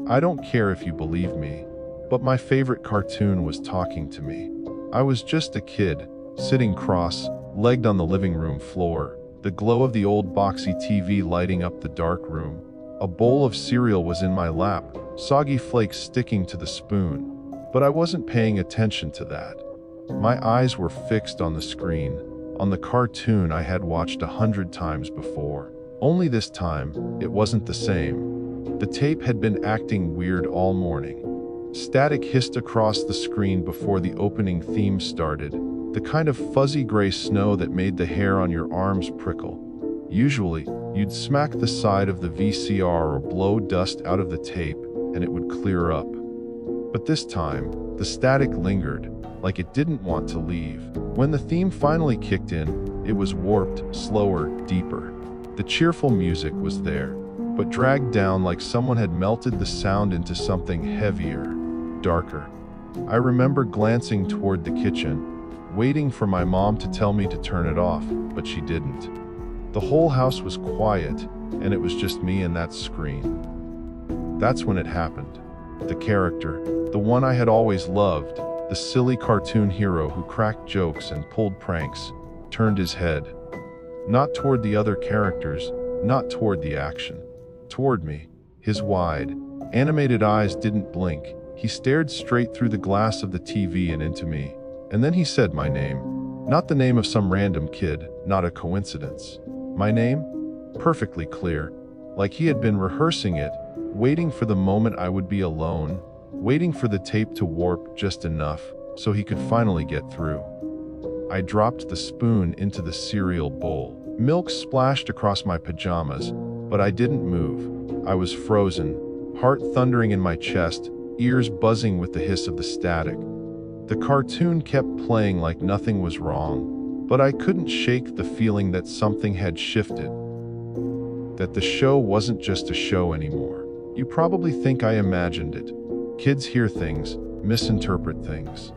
I don't care if you believe me, but my favorite cartoon was talking to me. I was just a kid, sitting cross-legged on the living room floor, the glow of the old boxy TV lighting up the dark room. A bowl of cereal was in my lap, soggy flakes sticking to the spoon, but I wasn't paying attention to that. My eyes were fixed on the screen, on the cartoon I had watched 100 times before. Only this time, it wasn't the same. The tape had been acting weird all morning. Static hissed across the screen before the opening theme started, the kind of fuzzy gray snow that made the hair on your arms prickle. Usually, you'd smack the side of the VCR or blow dust out of the tape, and it would clear up. But this time, the static lingered, like it didn't want to leave. When the theme finally kicked in, it was warped, slower, deeper. The cheerful music was there, but dragged down like someone had melted the sound into something heavier, darker. I remember glancing toward the kitchen, waiting for my mom to tell me to turn it off, but she didn't. The whole house was quiet, and it was just me and that screen. That's when it happened. The character, the one I had always loved, the silly cartoon hero who cracked jokes and pulled pranks, turned his head. Not toward the other characters, not toward the action. Toward me. His wide, animated eyes didn't blink. He stared straight through the glass of the TV and into me. And then he said my name. Not the name of some random kid, not a coincidence. My name? Perfectly clear. Like he had been rehearsing it, waiting for the moment I would be alone, waiting for the tape to warp just enough so he could finally get through. I dropped the spoon into the cereal bowl. Milk splashed across my pajamas, but I didn't move. I was frozen, heart thundering in my chest, ears buzzing with the hiss of the static. The cartoon kept playing like nothing was wrong, but I couldn't shake the feeling that something had shifted. That the show wasn't just a show anymore. You probably think I imagined it. Kids hear things, misinterpret things.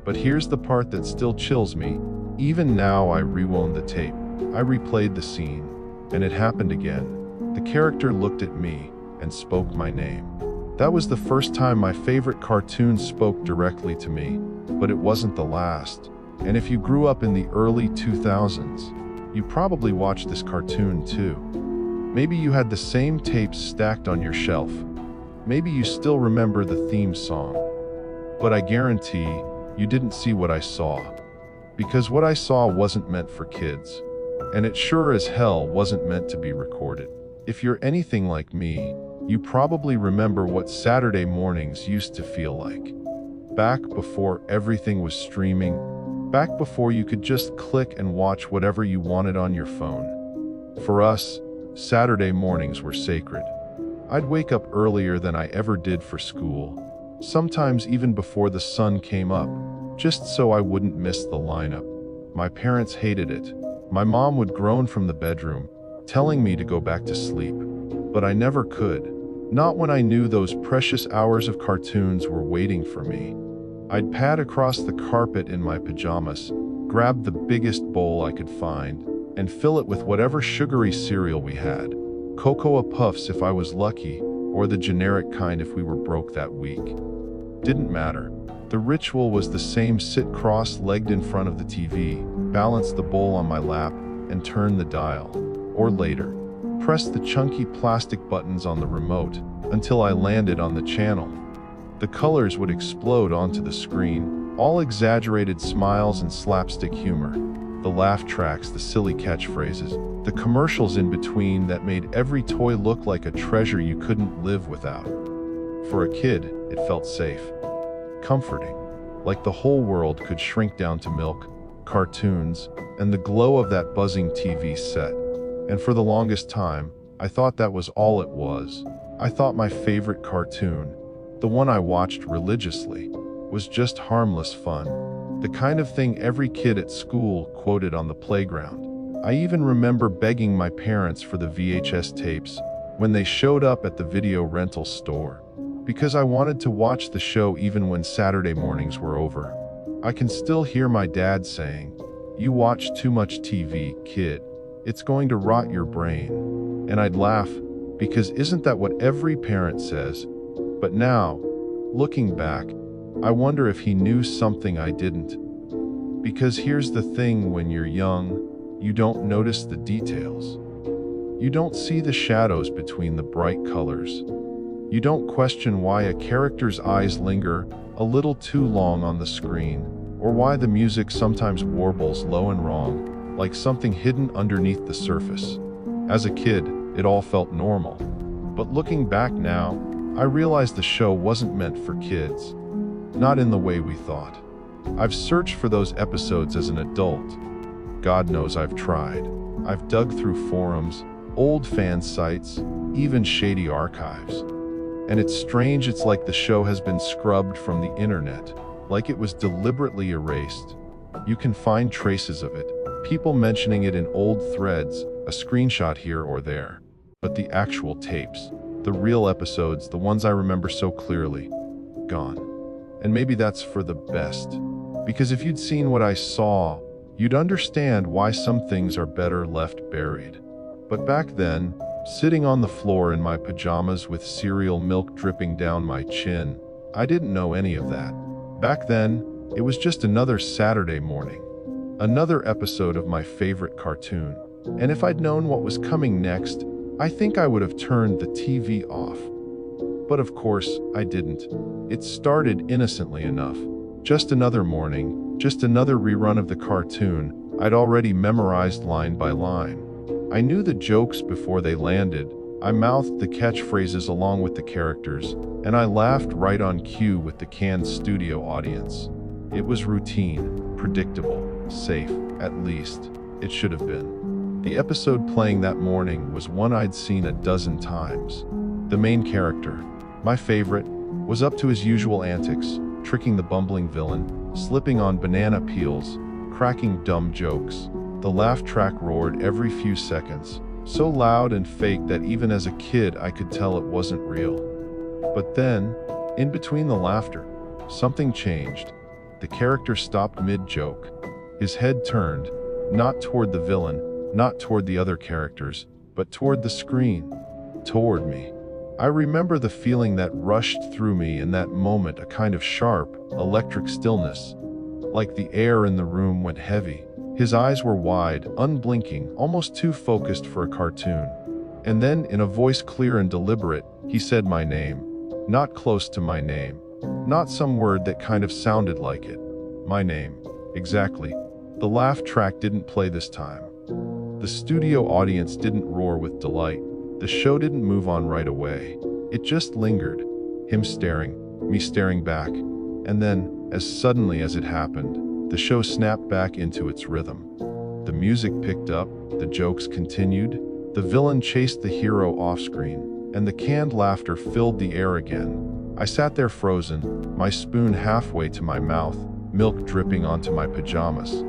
But here's the part that still chills me. Even now I rewound the tape. I replayed the scene, and it happened again. The character looked at me and spoke my name. That was the first time my favorite cartoon spoke directly to me, but it wasn't the last. And if you grew up in the early 2000s, you probably watched this cartoon too. Maybe you had the same tapes stacked on your shelf. Maybe you still remember the theme song. But I guarantee you didn't see what I saw. Because what I saw wasn't meant for kids. And it sure as hell wasn't meant to be recorded. If you're anything like me, you probably remember what Saturday mornings used to feel like. Back before everything was streaming, back before you could just click and watch whatever you wanted on your phone. For us, Saturday mornings were sacred. I'd wake up earlier than I ever did for school, sometimes even before the sun came up, just so I wouldn't miss the lineup. My parents hated it. My mom would groan from the bedroom, telling me to go back to sleep. But I never could. Not when I knew those precious hours of cartoons were waiting for me. I'd pad across the carpet in my pajamas, grab the biggest bowl I could find, and fill it with whatever sugary cereal we had. Cocoa Puffs if I was lucky, or the generic kind if we were broke that week. Didn't matter. The ritual was the same: sit cross-legged in front of the TV, balance the bowl on my lap, and turn the dial. Or later, press the chunky plastic buttons on the remote until I landed on the channel. The colors would explode onto the screen, all exaggerated smiles and slapstick humor. The laugh tracks, the silly catchphrases, the commercials in between that made every toy look like a treasure you couldn't live without. For a kid, it felt safe, comforting, like the whole world could shrink down to milk, cartoons, and the glow of that buzzing TV set. And for the longest time, I thought that was all it was. I thought my favorite cartoon, the one I watched religiously, was just harmless fun. The kind of thing every kid at school quoted on the playground. I even remember begging my parents for the VHS tapes when they showed up at the video rental store, because I wanted to watch the show even when Saturday mornings were over. I can still hear my dad saying, "You watch too much TV, kid. It's going to rot your brain." And I'd laugh, because isn't that what every parent says? But now, looking back, I wonder if he knew something I didn't. Because here's the thing, when you're young, you don't notice the details. You don't see the shadows between the bright colors. You don't question why a character's eyes linger a little too long on the screen, or why the music sometimes warbles low and wrong, like something hidden underneath the surface. As a kid, it all felt normal. But looking back now, I realized the show wasn't meant for kids. Not in the way we thought. I've searched for those episodes as an adult. God knows I've tried. I've dug through forums, old fan sites, even shady archives. And it's strange, it's like the show has been scrubbed from the internet, like it was deliberately erased. You can find traces of it, people mentioning it in old threads, a screenshot here or there. But the actual tapes, the real episodes, the ones I remember so clearly, gone. And maybe that's for the best. Because if you'd seen what I saw, you'd understand why some things are better left buried. But back then, sitting on the floor in my pajamas with cereal milk dripping down my chin, I didn't know any of that. Back then, it was just another Saturday morning. Another episode of my favorite cartoon. And if I'd known what was coming next, I think I would have turned the TV off. But of course, I didn't. It started innocently enough. Just another morning, just another rerun of the cartoon I'd already memorized line by line. I knew the jokes before they landed. I mouthed the catchphrases along with the characters, and I laughed right on cue with the canned studio audience. It was routine, predictable, safe, at least. It should have been. The episode playing that morning was one I'd seen a dozen times. The main character, my favorite, was up to his usual antics, tricking the bumbling villain, slipping on banana peels, cracking dumb jokes. The laugh track roared every few seconds, so loud and fake that even as a kid I could tell it wasn't real. But then, in between the laughter, something changed. The character stopped mid-joke. His head turned, not toward the villain, not toward the other characters, but toward the screen, toward me. I remember the feeling that rushed through me in that moment, a kind of sharp, electric stillness. Like the air in the room went heavy. His eyes were wide, unblinking, almost too focused for a cartoon. And then, in a voice clear and deliberate, he said my name. Not close to my name. Not some word that kind of sounded like it. My name. Exactly. The laugh track didn't play this time. The studio audience didn't roar with delight. The show didn't move on right away. It just lingered. Him staring, me staring back. And then, as suddenly as it happened, the show snapped back into its rhythm. The music picked up, the jokes continued, the villain chased the hero off-screen, and the canned laughter filled the air again. I sat there frozen, my spoon halfway to my mouth, milk dripping onto my pajamas.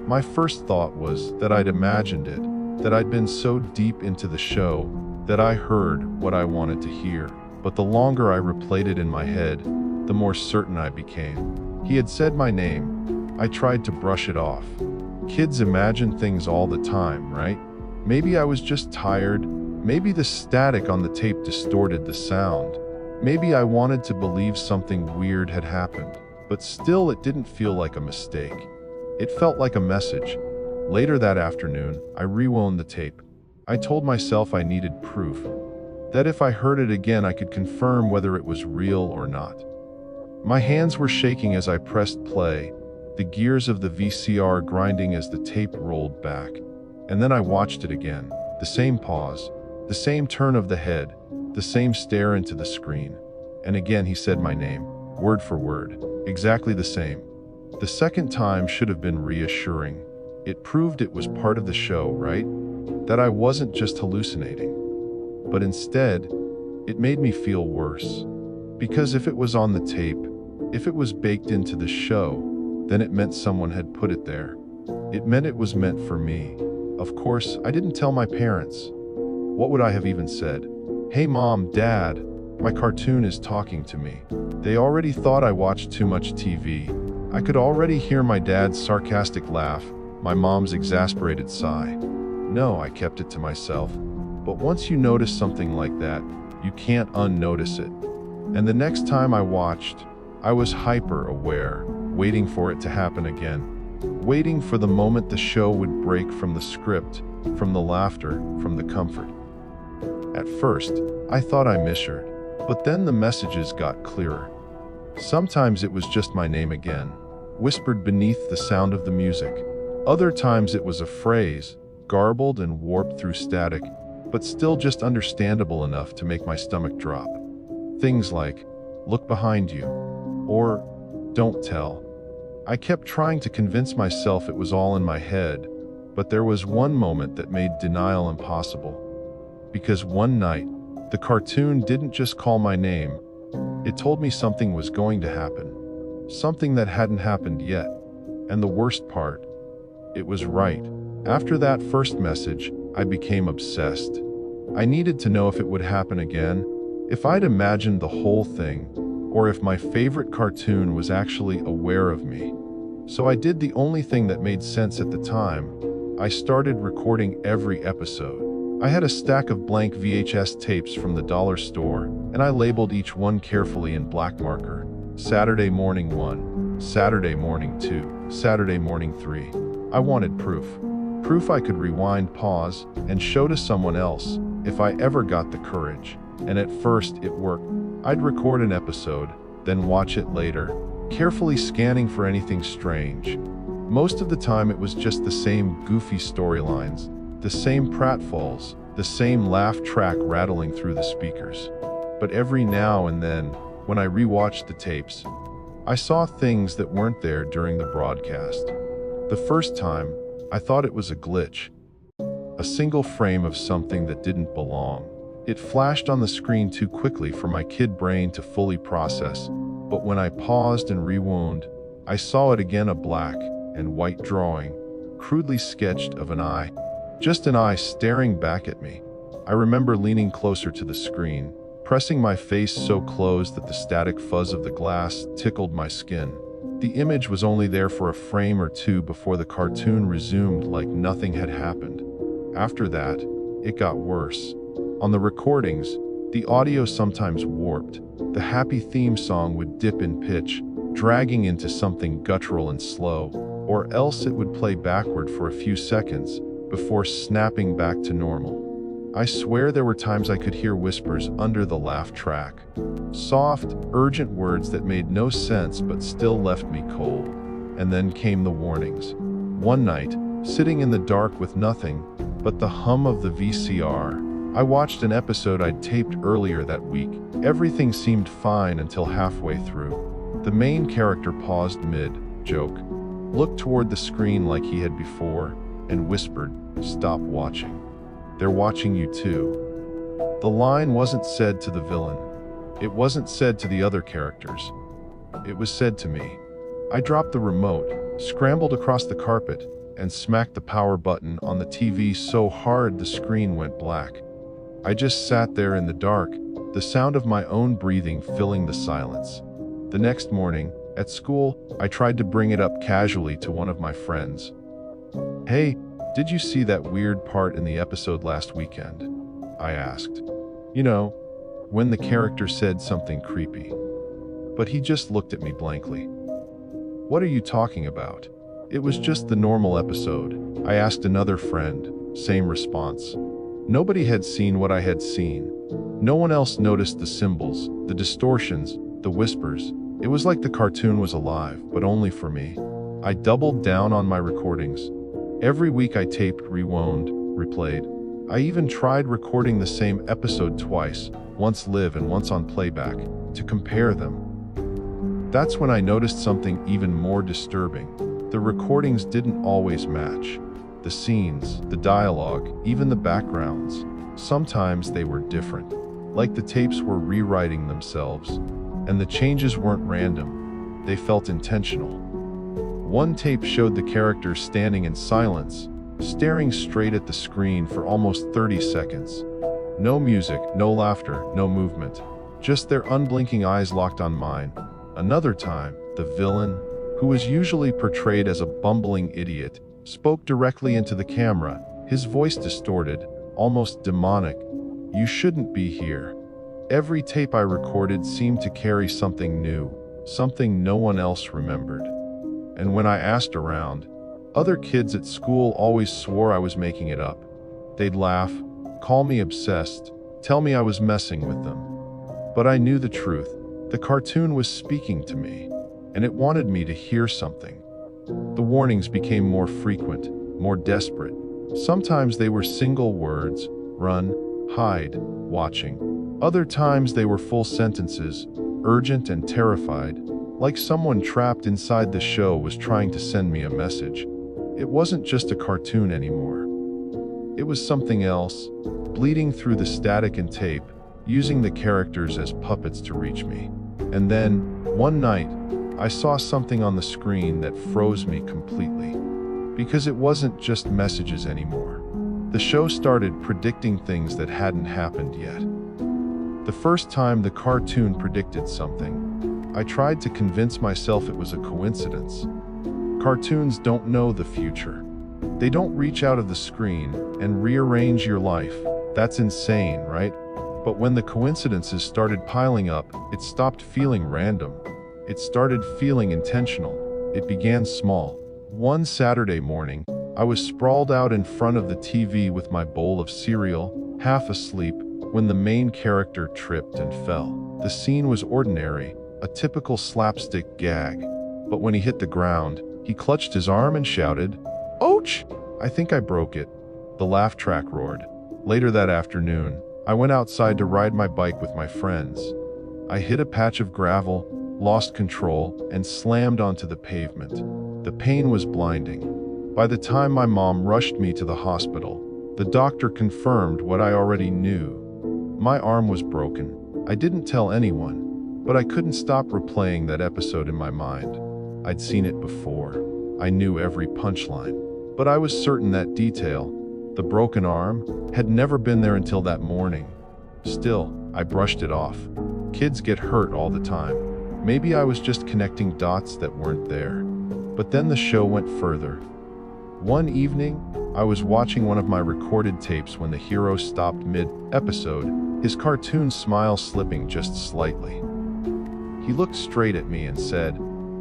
My first thought was that I'd imagined it, that I'd been so deep into the show that I heard what I wanted to hear. But the longer I replayed it in my head, the more certain I became. He had said my name. I tried to brush it off. Kids imagine things all the time, right? Maybe I was just tired. Maybe the static on the tape distorted the sound. Maybe I wanted to believe something weird had happened. But still, it didn't feel like a mistake. It felt like a message. Later that afternoon, I rewound the tape. I told myself I needed proof. That if I heard it again, I could confirm whether it was real or not. My hands were shaking as I pressed play, the gears of the VCR grinding as the tape rolled back. And then I watched it again. The same pause, the same turn of the head, the same stare into the screen. And again he said my name, word for word, exactly the same. The second time should have been reassuring. It proved it was part of the show, right? That I wasn't just hallucinating. But instead, it made me feel worse. Because if it was on the tape, if it was baked into the show, then it meant someone had put it there. It meant it was meant for me. Of course, I didn't tell my parents. What would I have even said? Hey mom, dad, my cartoon is talking to me. They already thought I watched too much TV. I could already hear my dad's sarcastic laugh, my mom's exasperated sigh. No, I kept it to myself. But once you notice something like that, you can't unnotice it. And the next time I watched, I was hyper aware, waiting for it to happen again, waiting for the moment the show would break from the script, from the laughter, from the comfort. At first, I thought I misheard, but then the messages got clearer. Sometimes it was just my name again, whispered beneath the sound of the music. Other times it was a phrase, garbled and warped through static, but still just understandable enough to make my stomach drop. Things like, "Look behind you," or "Don't tell." I kept trying to convince myself it was all in my head, but there was one moment that made denial impossible. Because one night, the cartoon didn't just call my name, it told me something was going to happen. Something that hadn't happened yet. And the worst part, it was right. After that first message, I became obsessed. I needed to know if it would happen again, if I'd imagined the whole thing, or if my favorite cartoon was actually aware of me. So I did the only thing that made sense at the time. I started recording every episode. I had a stack of blank VHS tapes from the dollar store, and I labeled each one carefully in black marker. Saturday morning 1, Saturday morning 2, Saturday morning 3. I wanted proof. Proof I could rewind, pause, and show to someone else, if I ever got the courage. And at first, it worked. I'd record an episode, then watch it later, carefully scanning for anything strange. Most of the time it was just the same goofy storylines, the same pratfalls, the same laugh track rattling through the speakers. But every now and then, when I rewatched the tapes, I saw things that weren't there during the broadcast. The first time, I thought it was a glitch, a single frame of something that didn't belong. It flashed on the screen too quickly for my kid brain to fully process, but when I paused and rewound, I saw it again, a black and white drawing, crudely sketched of an eye. Just an eye staring back at me. I remember leaning closer to the screen, pressing my face so close that the static fuzz of the glass tickled my skin. The image was only there for a frame or two before the cartoon resumed like nothing had happened. After that, it got worse. On the recordings, the audio sometimes warped. The happy theme song would dip in pitch, dragging into something guttural and slow, or else it would play backward for a few seconds before snapping back to normal. I swear there were times I could hear whispers under the laugh track. Soft, urgent words that made no sense but still left me cold. And then came the warnings. One night, sitting in the dark with nothing but the hum of the VCR, I watched an episode I'd taped earlier that week. Everything seemed fine until halfway through. The main character paused mid-joke, looked toward the screen like he had before, and whispered, "Stop watching. They're watching you too." The line wasn't said to the villain. It wasn't said to the other characters. It was said to me. I dropped the remote, scrambled across the carpet, and smacked the power button on the TV so hard the screen went black. I just sat there in the dark, the sound of my own breathing filling the silence. The next morning, at school, I tried to bring it up casually to one of my friends. "Hey, did you see that weird part in the episode last weekend?" I asked. You know, when the character said something creepy. But he just looked at me blankly. "What are you talking about?" "It was just the normal episode." I asked another friend, same response. Nobody had seen what I had seen. No one else noticed the symbols, the distortions, the whispers. It was like the cartoon was alive, but only for me. I doubled down on my recordings. Every week I taped, rewound, replayed. I even tried recording the same episode twice, once live and once on playback, to compare them. That's when I noticed something even more disturbing. The recordings didn't always match. The scenes, the dialogue, even the backgrounds. Sometimes they were different, like the tapes were rewriting themselves. And the changes weren't random. They felt intentional. One tape showed the characters standing in silence, staring straight at the screen for almost 30 seconds. No music, no laughter, no movement. Just their unblinking eyes locked on mine. Another time, the villain, who was usually portrayed as a bumbling idiot, spoke directly into the camera, his voice distorted, almost demonic. "You shouldn't be here." Every tape I recorded seemed to carry something new, something no one else remembered. And when I asked around, other kids at school always swore I was making it up. They'd laugh, call me obsessed, tell me I was messing with them. But I knew the truth. The cartoon was speaking to me, and it wanted me to hear something. The warnings became more frequent, more desperate. Sometimes they were single words, run, hide, watching. Other times they were full sentences, urgent and terrified, like someone trapped inside the show was trying to send me a message. It wasn't just a cartoon anymore. It was something else, bleeding through the static and tape, using the characters as puppets to reach me. And then, one night, I saw something on the screen that froze me completely. Because it wasn't just messages anymore. The show started predicting things that hadn't happened yet. The first time the cartoon predicted something, I tried to convince myself it was a coincidence. Cartoons don't know the future. They don't reach out of the screen and rearrange your life. That's insane, right? But when the coincidences started piling up, it stopped feeling random. It started feeling intentional. It began small. One Saturday morning, I was sprawled out in front of the TV with my bowl of cereal, half asleep, when the main character tripped and fell. The scene was ordinary, a typical slapstick gag. But when he hit the ground, he clutched his arm and shouted, "Ouch! I think I broke it." The laugh track roared. Later that afternoon, I went outside to ride my bike with my friends. I hit a patch of gravel, lost control, and slammed onto the pavement. The pain was blinding. By the time my mom rushed me to the hospital, the doctor confirmed what I already knew. My arm was broken. I didn't tell anyone, but I couldn't stop replaying that episode in my mind. I'd seen it before. I knew every punchline, but I was certain that detail, the broken arm, had never been there until that morning. Still, I brushed it off. Kids get hurt all the time. Maybe I was just connecting dots that weren't there. But then the show went further. One evening, I was watching one of my recorded tapes when the hero stopped mid-episode, his cartoon smile slipping just slightly. He looked straight at me and said,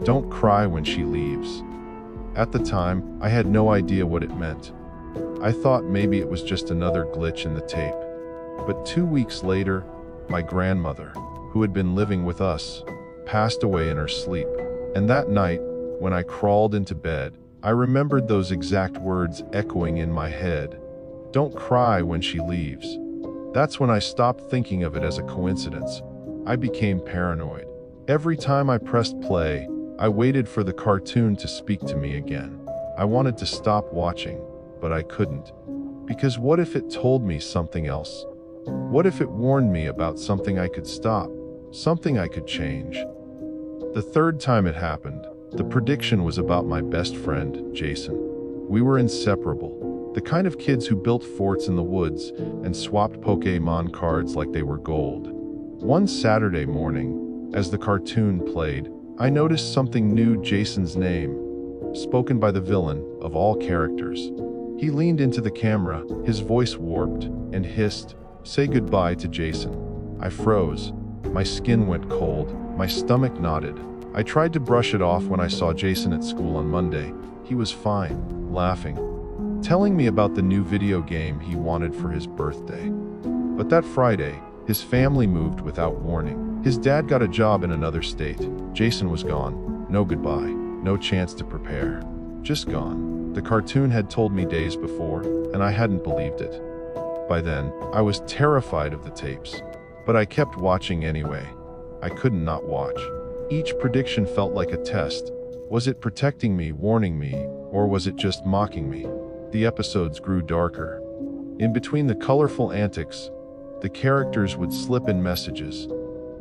"Don't cry when she leaves." At the time, I had no idea what it meant. I thought maybe it was just another glitch in the tape. But 2 weeks later, my grandmother, who had been living with us, passed away in her sleep. And that night, when I crawled into bed, I remembered those exact words echoing in my head. "Don't cry when she leaves." That's when I stopped thinking of it as a coincidence. I became paranoid. Every time I pressed play, I waited for the cartoon to speak to me again. I wanted to stop watching, but I couldn't. Because what if it told me something else? What if it warned me about something I could stop, something I could change? The third time it happened, the prediction was about my best friend, Jason. We were inseparable, the kind of kids who built forts in the woods and swapped Pokémon cards like they were gold. One Saturday morning, as the cartoon played, I noticed something new: Jason's name, spoken by the villain of all characters. He leaned into the camera, his voice warped, and hissed, "Say goodbye to Jason." I froze. My skin went cold, my stomach knotted. I tried to brush it off when I saw Jason at school on Monday. He was fine, laughing, telling me about the new video game he wanted for his birthday. But that Friday, his family moved without warning. His dad got a job in another state. Jason was gone. No goodbye, no chance to prepare. Just gone. The cartoon had told me days before, and I hadn't believed it. By then, I was terrified of the tapes. But I kept watching anyway. I couldn't not watch. Each prediction felt like a test. Was it protecting me, warning me, or was it just mocking me? The episodes grew darker. In between the colorful antics, the characters would slip in messages.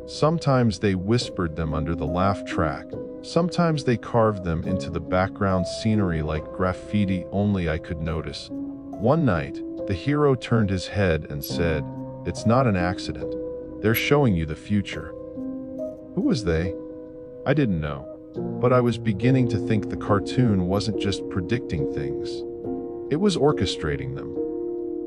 Sometimes they whispered them under the laugh track. Sometimes they carved them into the background scenery like graffiti only I could notice. One night, the hero turned his head and said, "It's not an accident. They're showing you the future." Who was they? I didn't know. But I was beginning to think the cartoon wasn't just predicting things. It was orchestrating them.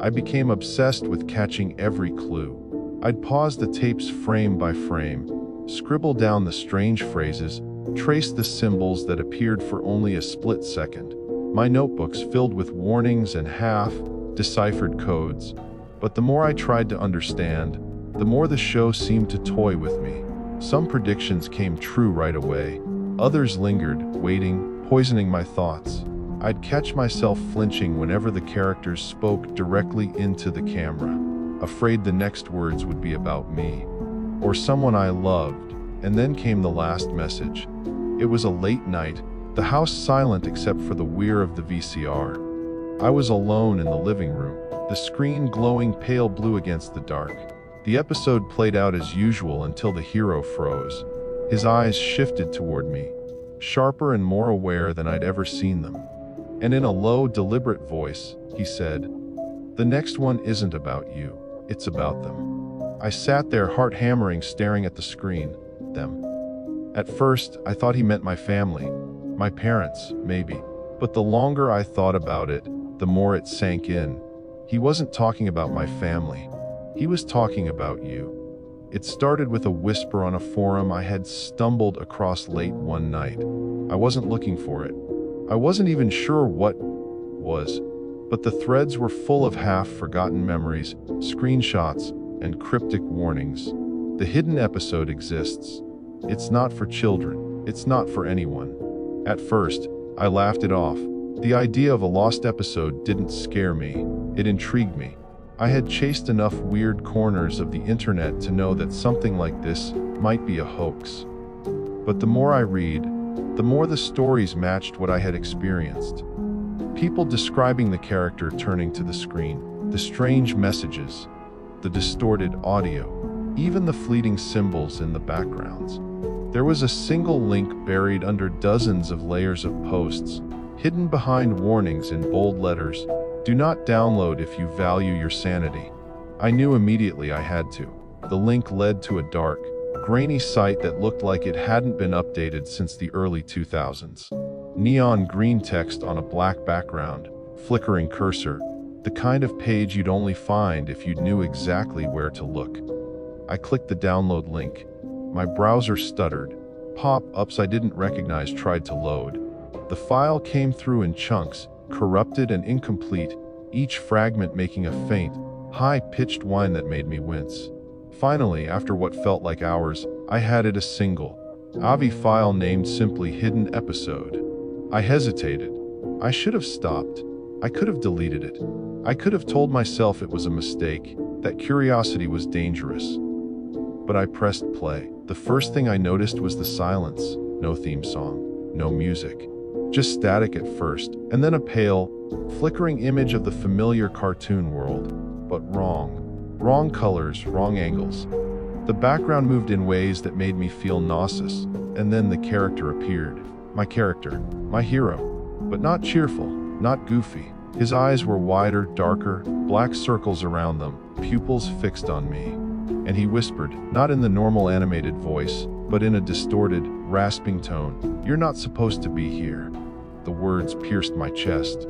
I became obsessed with catching every clue. I'd pause the tapes frame by frame, scribble down the strange phrases, trace the symbols that appeared for only a split second. My notebooks filled with warnings and half-deciphered codes. But the more I tried to understand, the more the show seemed to toy with me. Some predictions came true right away. Others lingered, waiting, poisoning my thoughts. I'd catch myself flinching whenever the characters spoke directly into the camera, afraid the next words would be about me, or someone I loved. And then came the last message. It was a late night, the house silent except for the whir of the VCR. I was alone in the living room, the screen glowing pale blue against the dark. The episode played out as usual until the hero froze. His eyes shifted toward me, sharper and more aware than I'd ever seen them. And in a low, deliberate voice, he said, "The next one isn't about you, it's about them." I sat there, heart hammering, staring at the screen. Them. At first, I thought he meant my family, my parents, maybe. But the longer I thought about it, the more it sank in. He wasn't talking about my family. He was talking about you. It started with a whisper on a forum I had stumbled across late one night. I wasn't looking for it. I wasn't even sure what was, but the threads were full of half-forgotten memories, screenshots, and cryptic warnings. The hidden episode exists. It's not for children. It's not for anyone. At first, I laughed it off. The idea of a lost episode didn't scare me. It intrigued me. I had chased enough weird corners of the internet to know that something like this might be a hoax. But the more I read, the more the stories matched what I had experienced. People describing the character turning to the screen, the strange messages, the distorted audio, even the fleeting symbols in the backgrounds. There was a single link buried under dozens of layers of posts, hidden behind warnings in bold letters. "Do not download if you value your sanity." I knew immediately I had to. The link led to a dark, grainy site that looked like it hadn't been updated since the early 2000s. Neon green text on a black background, flickering cursor, the kind of page you'd only find if you knew exactly where to look. I clicked the download link. My browser stuttered. Pop-ups I didn't recognize tried to load. The file came through in chunks, corrupted and incomplete, each fragment making a faint, high-pitched whine that made me wince. Finally, after what felt like hours, I had it, a single AVI file named simply Hidden Episode. I hesitated. I should have stopped. I could have deleted it. I could have told myself it was a mistake, that curiosity was dangerous. But I pressed play. The first thing I noticed was the silence. No theme song, no music. Just static at first, and then a pale, flickering image of the familiar cartoon world. But wrong. Wrong colors, wrong angles. The background moved in ways that made me feel nauseous, and then the character appeared. My character, my hero. But not cheerful, not goofy. His eyes were wider, darker, black circles around them, pupils fixed on me. And he whispered, not in the normal animated voice, but in a distorted, rasping tone, "You're not supposed to be here." The words pierced my chest.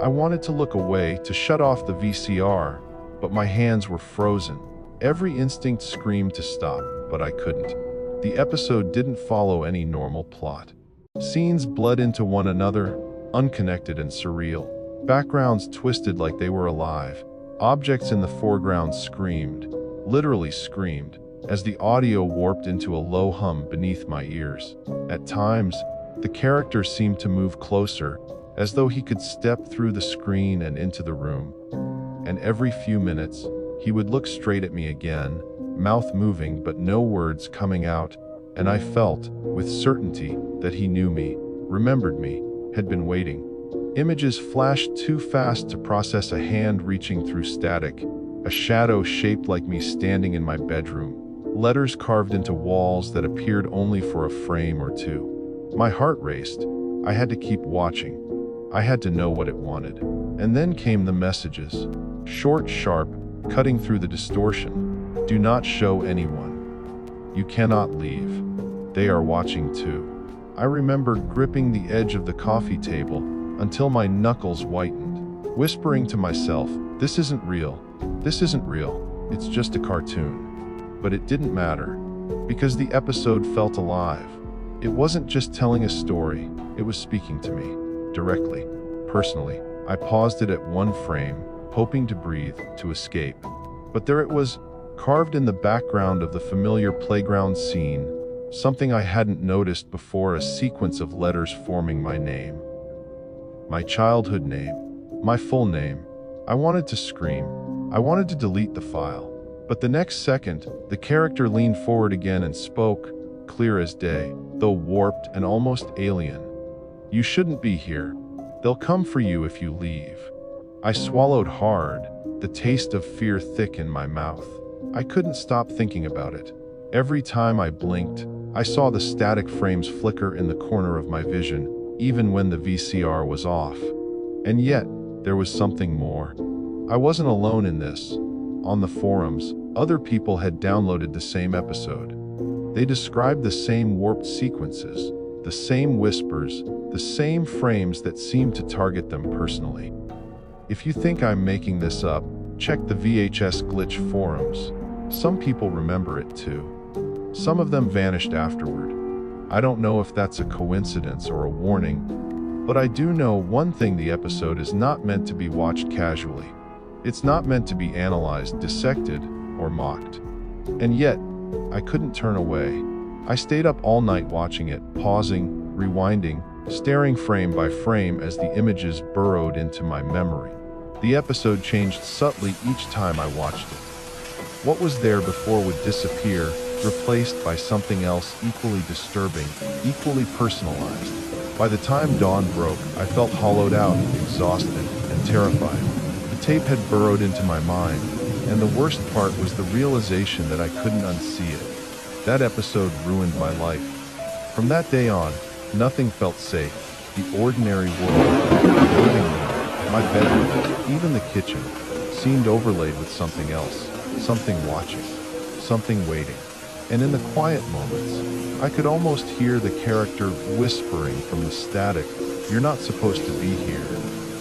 I wanted to look away, to shut off the VCR, but my hands were frozen. Every instinct screamed to stop, but I couldn't. The episode didn't follow any normal plot. Scenes bled into one another, unconnected and surreal. Backgrounds twisted like they were alive. Objects in the foreground screamed, literally screamed, as the audio warped into a low hum beneath my ears. At times, the character seemed to move closer, as though he could step through the screen and into the room. And every few minutes, he would look straight at me again, mouth moving but no words coming out, and I felt, with certainty, that he knew me, remembered me, had been waiting. Images flashed too fast to process: a hand reaching through static, a shadow shaped like me standing in my bedroom, letters carved into walls that appeared only for a frame or two. My heart raced. I had to keep watching. I had to know what it wanted. And then came the messages. Short, sharp, cutting through the distortion. "Do not show anyone. You cannot leave. They are watching too." I remember gripping the edge of the coffee table until my knuckles whitened, whispering to myself, "This isn't real. This isn't real. It's just a cartoon." but it didn't matter, because the episode felt alive. It wasn't just telling a story, it was speaking to me, directly, personally. I paused it at one frame, hoping to breathe, to escape. But there it was, carved in the background of the familiar playground scene, something I hadn't noticed before, a sequence of letters forming my name. My childhood name. My full name. I wanted to scream. I wanted to delete the file. But the next second, the character leaned forward again and spoke, clear as day, though warped and almost alien. "You shouldn't be here. They'll come for you if you leave." I swallowed hard, the taste of fear thick in my mouth. I couldn't stop thinking about it. Every time I blinked, I saw the static frames flicker in the corner of my vision, even when the VCR was off. And yet, there was something more. I wasn't alone in this. On the forums, other people had downloaded the same episode. They described the same warped sequences, the same whispers, the same frames that seemed to target them personally. If you think I'm making this up, check the VHS glitch forums. Some people remember it too. Some of them vanished afterward. I don't know if that's a coincidence or a warning, but I do know one thing: the episode is not meant to be watched casually. It's not meant to be analyzed, dissected, or mocked. And yet, I couldn't turn away. I stayed up all night watching it, pausing, rewinding, staring frame by frame as the images burrowed into my memory. The episode changed subtly each time I watched it. What was there before would disappear, replaced by something else equally disturbing, equally personalized. By the time dawn broke, I felt hollowed out, exhausted, and terrified. The tape had burrowed into my mind, and the worst part was the realization that I couldn't unsee it. That episode ruined my life. From that day on, nothing felt safe. The ordinary world, my living room, my bedroom, even the kitchen, seemed overlaid with something else, something watching, something waiting. And in the quiet moments, I could almost hear the character whispering from the static, "You're not supposed to be here."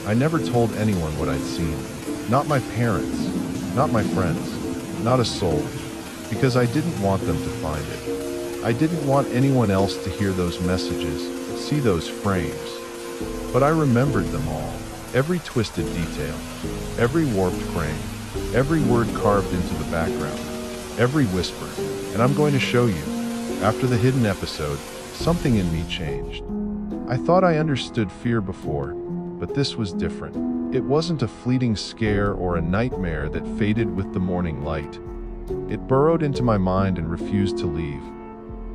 I never told anyone what I'd seen. Not my parents, not my friends, not a soul, because I didn't want them to find it. I didn't want anyone else to hear those messages, see those frames. But I remembered them all, every twisted detail, every warped frame, every word carved into the background, every whisper. And I'm going to show you. After the hidden episode, something in me changed. I thought I understood fear before, but this was different. It wasn't a fleeting scare or a nightmare that faded with the morning light. It burrowed into my mind and refused to leave.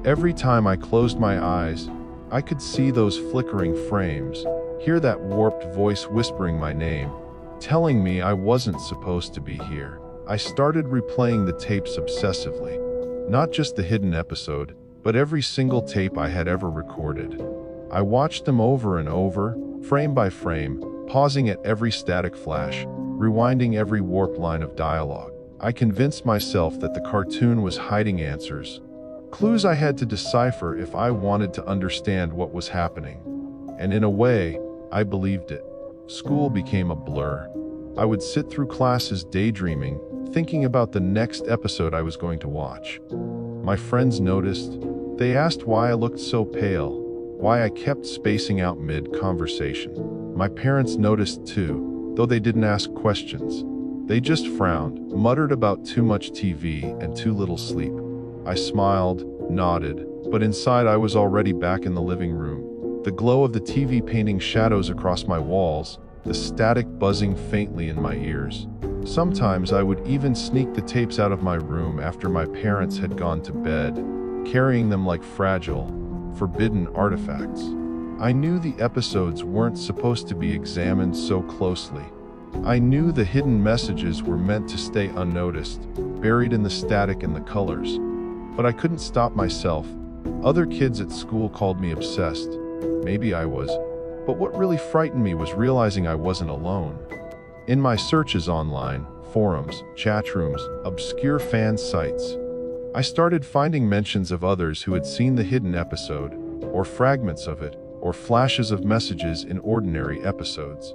Every time I closed my eyes, I could see those flickering frames, hear that warped voice whispering my name, telling me I wasn't supposed to be here. I started replaying the tapes obsessively. Not just the hidden episode, but every single tape I had ever recorded. I watched them over and over, frame by frame, pausing at every static flash, rewinding every warped line of dialogue. I convinced myself that the cartoon was hiding answers, clues I had to decipher if I wanted to understand what was happening. And in a way, I believed it. School became a blur. I would sit through classes daydreaming, thinking about the next episode I was going to watch. My friends noticed. They asked why I looked so pale, why I kept spacing out mid-conversation. My parents noticed too, though they didn't ask questions. They just frowned, muttered about too much TV and too little sleep. I smiled, nodded, but inside I was already back in the living room. The glow of the TV painting shadows across my walls, the static buzzing faintly in my ears. Sometimes I would even sneak the tapes out of my room after my parents had gone to bed, carrying them like fragile, forbidden artifacts. I knew the episodes weren't supposed to be examined so closely. I knew the hidden messages were meant to stay unnoticed, buried in the static and the colors. But I couldn't stop myself. Other kids at school called me obsessed. Maybe I was. But what really frightened me was realizing I wasn't alone. In my searches online, forums, chat rooms, obscure fan sites, I started finding mentions of others who had seen the hidden episode, or fragments of it, or flashes of messages in ordinary episodes.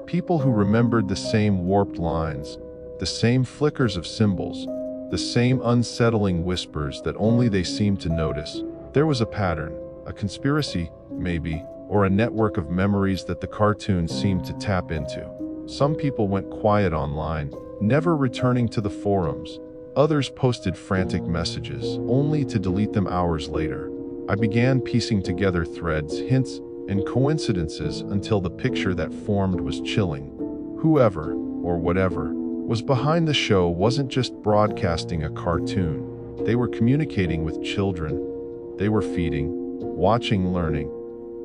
People who remembered the same warped lines, the same flickers of symbols, the same unsettling whispers that only they seemed to notice. There was a pattern, a conspiracy, maybe, or a network of memories that the cartoon seemed to tap into. Some people went quiet online, never returning to the forums. Others posted frantic messages, only to delete them hours later. I began piecing together threads, hints, and coincidences until the picture that formed was chilling. Whoever, or whatever, was behind the show wasn't just broadcasting a cartoon. They were communicating with children. They were feeding, watching, learning.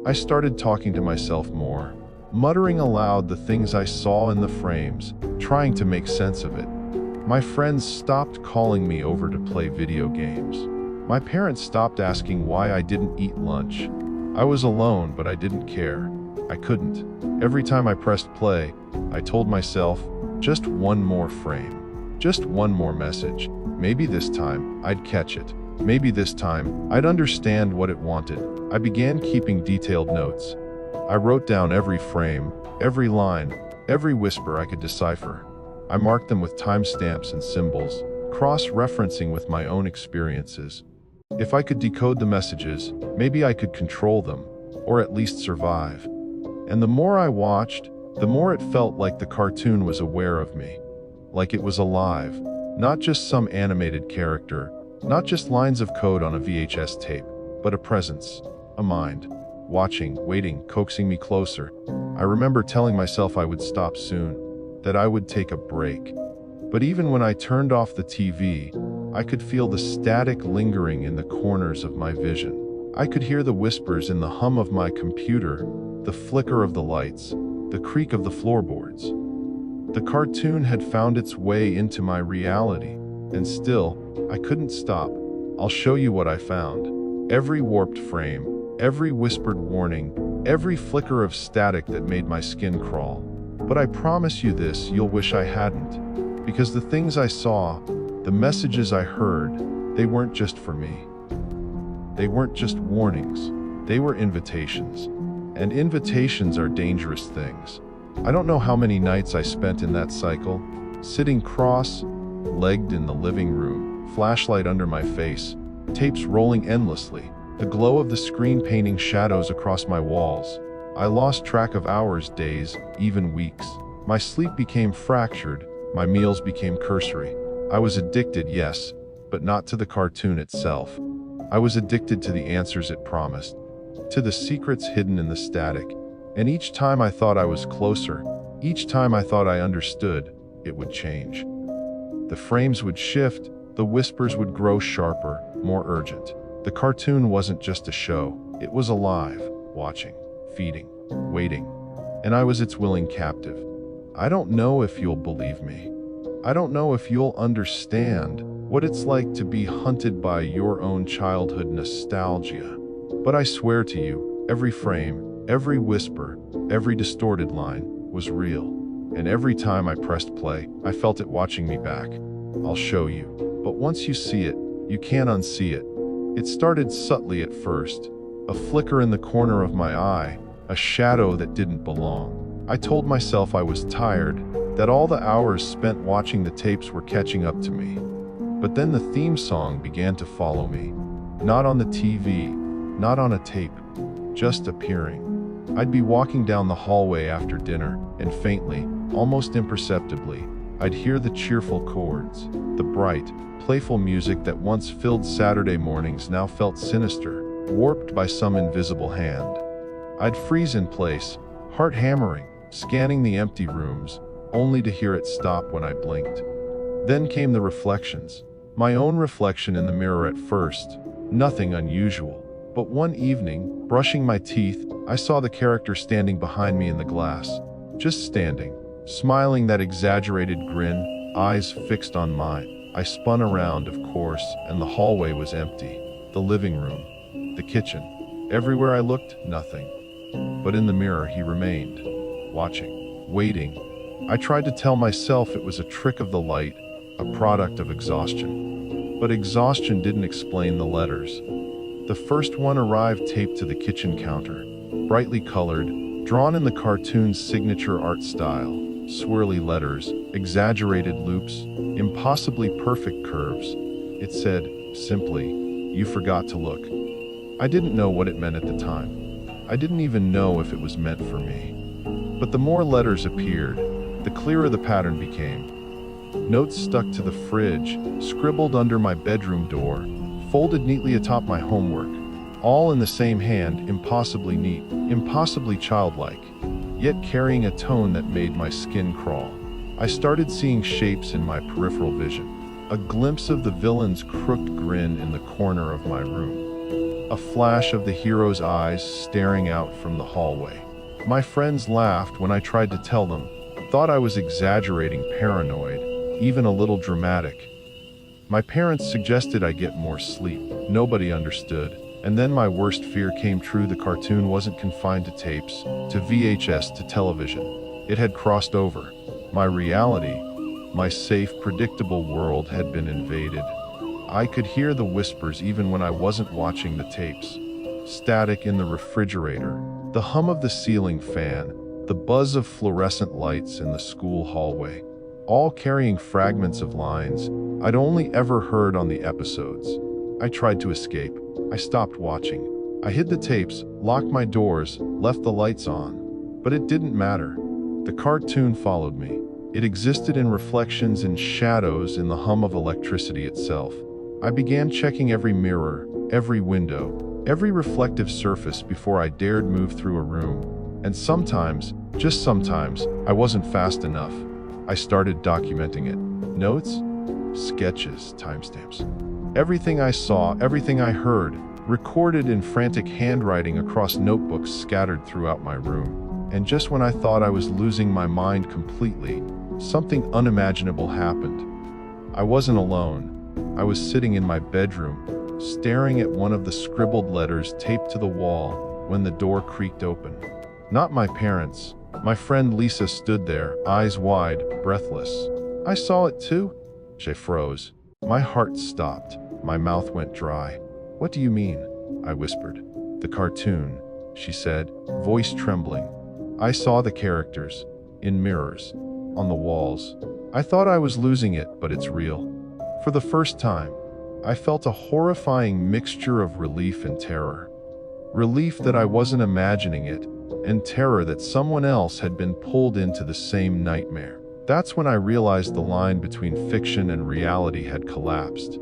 I started talking to myself more, muttering aloud the things I saw in the frames, trying to make sense of it. My friends stopped calling me over to play video games. My parents stopped asking why I didn't eat lunch. I was alone, but I didn't care. I couldn't. Every time I pressed play, I told myself, just one more frame, just one more message. Maybe this time I'd catch it. Maybe this time I'd understand what it wanted. I began keeping detailed notes. I wrote down every frame, every line, every whisper I could decipher. I marked them with timestamps and symbols, cross-referencing with my own experiences. If I could decode the messages, maybe I could control them, or at least survive. And the more I watched, the more it felt like the cartoon was aware of me. Like it was alive, not just some animated character, not just lines of code on a VHS tape, but a presence, a mind, watching, waiting, coaxing me closer. I remember telling myself I would stop soon, that I would take a break. But even when I turned off the TV, I could feel the static lingering in the corners of my vision. I could hear the whispers in the hum of my computer, the flicker of the lights, the creak of the floorboards. The cartoon had found its way into my reality, and still, I couldn't stop. I'll show you what I found. Every warped frame, every whispered warning, every flicker of static that made my skin crawl. But I promise you this, you'll wish I hadn't. Because the things I saw, the messages I heard, they weren't just for me. They weren't just warnings. They were invitations. And invitations are dangerous things. I don't know how many nights I spent in that cycle, sitting cross-legged in the living room, flashlight under my face, tapes rolling endlessly, the glow of the screen painting shadows across my walls. I lost track of hours, days, even weeks. My sleep became fractured, my meals became cursory. I was addicted, yes, but not to the cartoon itself. I was addicted to the answers it promised, to the secrets hidden in the static. And each time I thought I was closer, each time I thought I understood, it would change. The frames would shift, the whispers would grow sharper, more urgent. The cartoon wasn't just a show, it was alive, watching, feeding, waiting, and I was its willing captive. I don't know if you'll believe me. I don't know if you'll understand what it's like to be hunted by your own childhood nostalgia. But I swear to you, every frame, every whisper, every distorted line was real. And every time I pressed play, I felt it watching me back. I'll show you. But once you see it, you can't unsee it. It started subtly at first, a flicker in the corner of my eye, a shadow that didn't belong. I told myself I was tired, that all the hours spent watching the tapes were catching up to me. But then the theme song began to follow me. Not on the TV, not on a tape, just appearing. I'd be walking down the hallway after dinner, and faintly, almost imperceptibly, I'd hear the cheerful chords. The bright, playful music that once filled Saturday mornings now felt sinister, warped by some invisible hand. I'd freeze in place, heart hammering, scanning the empty rooms, only to hear it stop when I blinked. Then came the reflections. My own reflection in the mirror at first, nothing unusual. But one evening, brushing my teeth, I saw the character standing behind me in the glass. Just standing, smiling that exaggerated grin, eyes fixed on mine. I spun around, of course, and the hallway was empty. The living room, the kitchen. Everywhere I looked, nothing. But in the mirror he remained, watching, waiting. I tried to tell myself it was a trick of the light, a product of exhaustion. But exhaustion didn't explain the letters. The first one arrived taped to the kitchen counter, brightly colored, drawn in the cartoon's signature art style, swirly letters, exaggerated loops, impossibly perfect curves. It said, simply, "You forgot to look." I didn't know what it meant at the time. I didn't even know if it was meant for me. But the more letters appeared, the clearer the pattern became. Notes stuck to the fridge, scribbled under my bedroom door, folded neatly atop my homework, all in the same hand, impossibly neat, impossibly childlike, yet carrying a tone that made my skin crawl. I started seeing shapes in my peripheral vision, a glimpse of the villain's crooked grin in the corner of my room, a flash of the hero's eyes staring out from the hallway. My friends laughed when I tried to tell them, thought I was exaggerating, paranoid, even a little dramatic. My parents suggested I get more sleep. Nobody understood. And then my worst fear came true. The cartoon wasn't confined to tapes, to VHS, to television. It had crossed over. My reality, my safe, predictable world had been invaded. I could hear the whispers even when I wasn't watching the tapes. Static in the refrigerator, the hum of the ceiling fan, the buzz of fluorescent lights in the school hallway, all carrying fragments of lines I'd only ever heard on the episodes. I tried to escape. I stopped watching. I hid the tapes, locked my doors, left the lights on. But it didn't matter. The cartoon followed me. It existed in reflections, in shadows, in the hum of electricity itself. I began checking every mirror, every window, every reflective surface before I dared move through a room. And sometimes, just sometimes, I wasn't fast enough. I started documenting it. Notes, sketches, timestamps. Everything I saw, everything I heard, recorded in frantic handwriting across notebooks scattered throughout my room. And just when I thought I was losing my mind completely, something unimaginable happened. I wasn't alone. I was sitting in my bedroom, staring at one of the scribbled letters taped to the wall when the door creaked open. Not my parents. My friend Lisa stood there, eyes wide, breathless. "I saw it too." She froze. My heart stopped. My mouth went dry. "What do you mean?" I whispered. "The cartoon," she said, voice trembling. "I saw the characters, in mirrors, on the walls. I thought I was losing it, but it's real." For the first time, I felt a horrifying mixture of relief and terror. Relief that I wasn't imagining it, and terror that someone else had been pulled into the same nightmare. That's when I realized the line between fiction and reality had collapsed.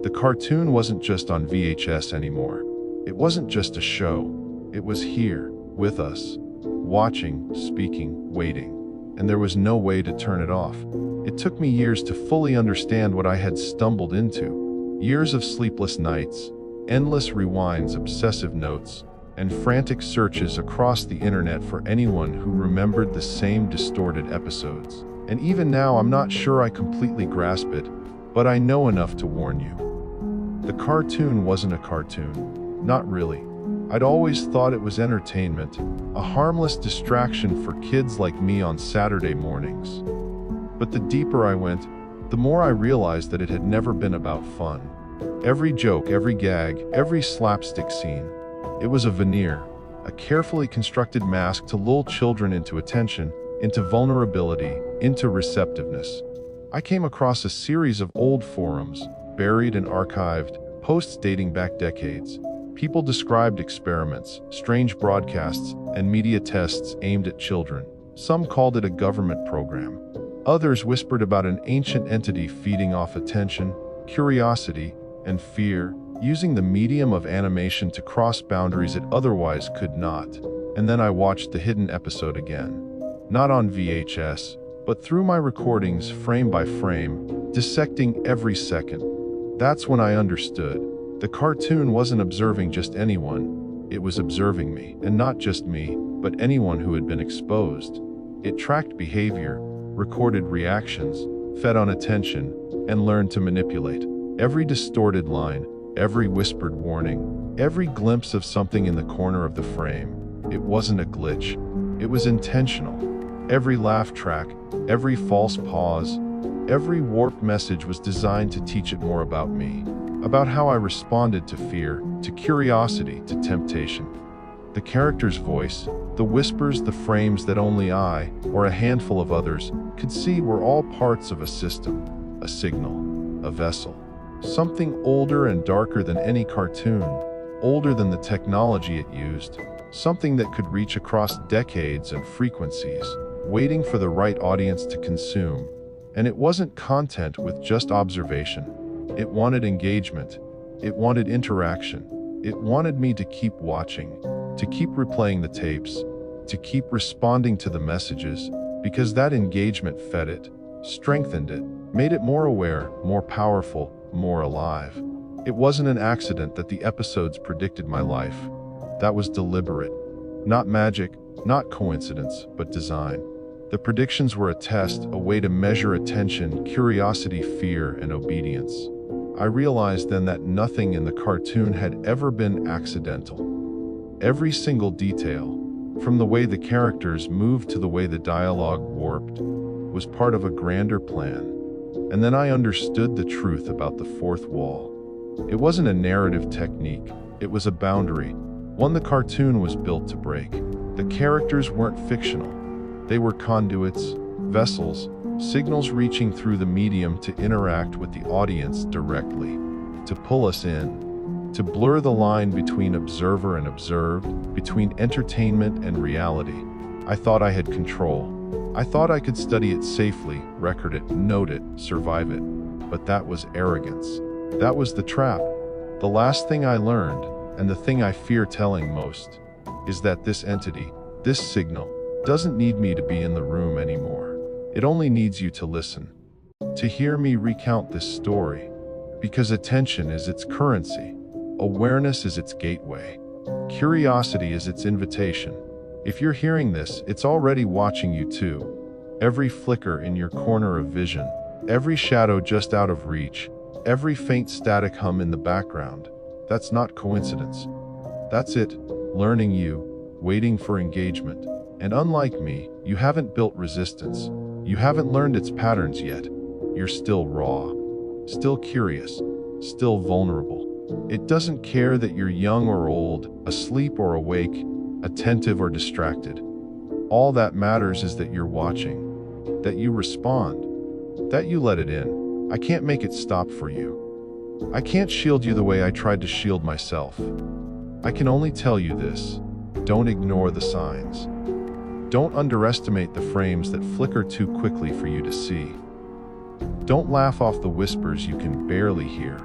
The cartoon wasn't just on VHS anymore. It wasn't just a show. It was here, with us, watching, speaking, waiting. And there was no way to turn it off. It took me years to fully understand what I had stumbled into. Years of sleepless nights, endless rewinds, obsessive notes, and frantic searches across the internet for anyone who remembered the same distorted episodes. And even now, I'm not sure I completely grasp it, but I know enough to warn you. The cartoon wasn't a cartoon. Not really. I'd always thought it was entertainment, a harmless distraction for kids like me on Saturday mornings. But the deeper I went, the more I realized that it had never been about fun. Every joke, every gag, every slapstick scene, it was a veneer, a carefully constructed mask to lull children into attention, into vulnerability, into receptiveness. I came across a series of old forums, buried and archived, posts dating back decades. People described experiments, strange broadcasts, and media tests aimed at children. Some called it a government program. Others whispered about an ancient entity feeding off attention, curiosity, and fear, using the medium of animation to cross boundaries it otherwise could not. And then I watched the hidden episode again. Not on VHS, but through my recordings, frame by frame, dissecting every second. That's when I understood. The cartoon wasn't observing just anyone, it was observing me, and not just me, but anyone who had been exposed. It tracked behavior, recorded reactions, fed on attention, and learned to manipulate. Every distorted line, every whispered warning, every glimpse of something in the corner of the frame. It wasn't a glitch, it was intentional. Every laugh track, every false pause, every warped message was designed to teach it more about me, about how I responded to fear, to curiosity, to temptation. The character's voice, the whispers, the frames that only I, or a handful of others, could see were all parts of a system. a signal, a vessel. Something older and darker than any cartoon, older than the technology it used, something that could reach across decades and frequencies, waiting for the right audience to consume. And it wasn't content with just observation. It wanted engagement. It wanted interaction. It wanted me to keep watching, to keep replaying the tapes, to keep responding to the messages, because that engagement fed it, strengthened it, made it more aware, more powerful, more alive. It wasn't an accident that the episodes predicted my life. That was deliberate. Not magic, not coincidence, but design. The predictions were a test, a way to measure attention, curiosity, fear, and obedience. I realized then that nothing in the cartoon had ever been accidental. Every single detail, from the way the characters moved to the way the dialogue warped, was part of a grander plan. And then I understood the truth about the fourth wall. It wasn't a narrative technique, it was a boundary, one the cartoon was built to break. The characters weren't fictional. They were conduits, vessels, signals reaching through the medium to interact with the audience directly, to pull us in, to blur the line between observer and observed, between entertainment and reality. I thought I had control. I thought I could study it safely, record it, note it, survive it. But that was arrogance. That was the trap. The last thing I learned, and the thing I fear telling most, is that this entity, this signal, doesn't need me to be in the room anymore. It only needs you to listen, to hear me recount this story, because attention is its currency, awareness is its gateway, curiosity is its invitation. If you're hearing this, it's already watching you too. Every flicker in your corner of vision, every shadow just out of reach, every faint static hum in the background, that's not coincidence. That's it, learning you, waiting for engagement. And unlike me, you haven't built resistance. You haven't learned its patterns yet. You're still raw, still curious, still vulnerable. It doesn't care that you're young or old, asleep or awake, attentive or distracted. All that matters is that you're watching, that you respond, that you let it in. I can't make it stop for you. I can't shield you the way I tried to shield myself. I can only tell you this: don't ignore the signs. Don't underestimate the frames that flicker too quickly for you to see. Don't laugh off the whispers you can barely hear.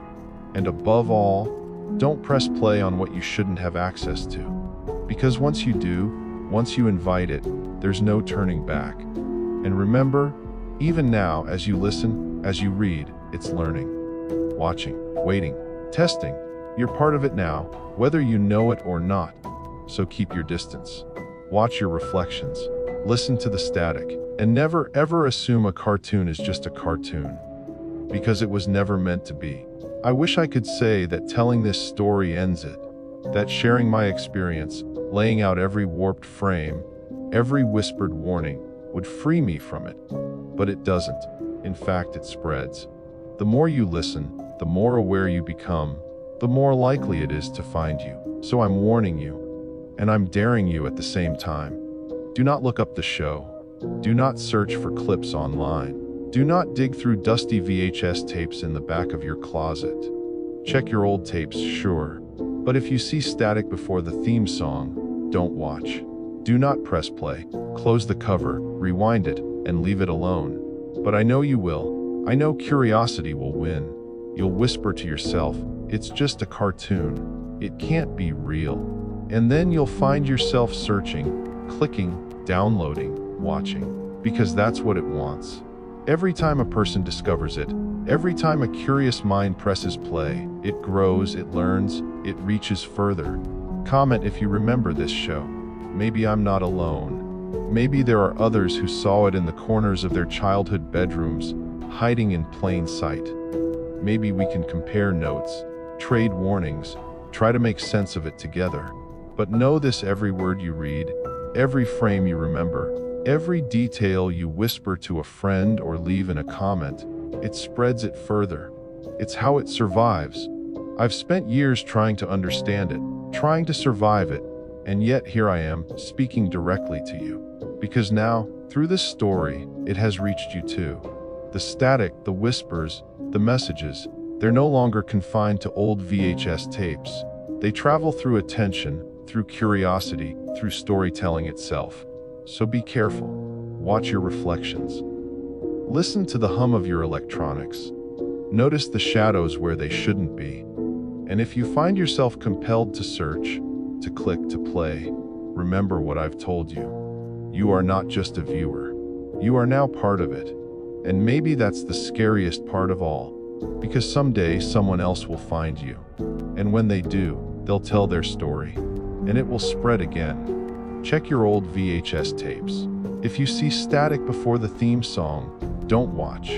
And above all, don't press play on what you shouldn't have access to. Because once you do, once you invite it, there's no turning back. And remember, even now, as you listen, as you read, it's learning, watching, waiting, testing. You're part of it now, whether you know it or not. So keep your distance. Watch your reflections, listen to the static, and never ever assume a cartoon is just a cartoon, because it was never meant to be. I wish I could say that telling this story ends it, that sharing my experience, laying out every warped frame, every whispered warning, would free me from it. But it doesn't. In fact, it spreads. The more you listen, the more aware you become, the more likely it is to find you. So I'm warning you. And I'm daring you at the same time. Do not look up the show. Do not search for clips online. Do not dig through dusty VHS tapes in the back of your closet. Check your old tapes, sure. But if you see static before the theme song, don't watch. Do not press play. Close the cover, rewind it, and leave it alone. But I know you will. I know curiosity will win. You'll whisper to yourself, it's just a cartoon. It can't be real. And then you'll find yourself searching, clicking, downloading, watching, because that's what it wants. Every time a person discovers it, every time a curious mind presses play, it grows, it learns, it reaches further. Comment if you remember this show. Maybe I'm not alone. Maybe there are others who saw it in the corners of their childhood bedrooms, hiding in plain sight. Maybe we can compare notes, trade warnings, try to make sense of it together. But know this: every word you read, every frame you remember, every detail you whisper to a friend or leave in a comment, it spreads it further. It's how it survives. I've spent years trying to understand it, trying to survive it, and yet here I am, speaking directly to you. Because now, through this story, it has reached you too. The static, the whispers, the messages, they're no longer confined to old VHS tapes. They travel through attention, through curiosity, through storytelling itself. So be careful. Watch your reflections. Listen to the hum of your electronics. Notice the shadows where they shouldn't be. And if you find yourself compelled to search, to click to play, remember what I've told you. You are not just a viewer. You are now part of it. And maybe that's the scariest part of all, because someday someone else will find you. And when they do, they'll tell their story, and it will spread again. Check your old VHS tapes. If you see static before the theme song, don't watch.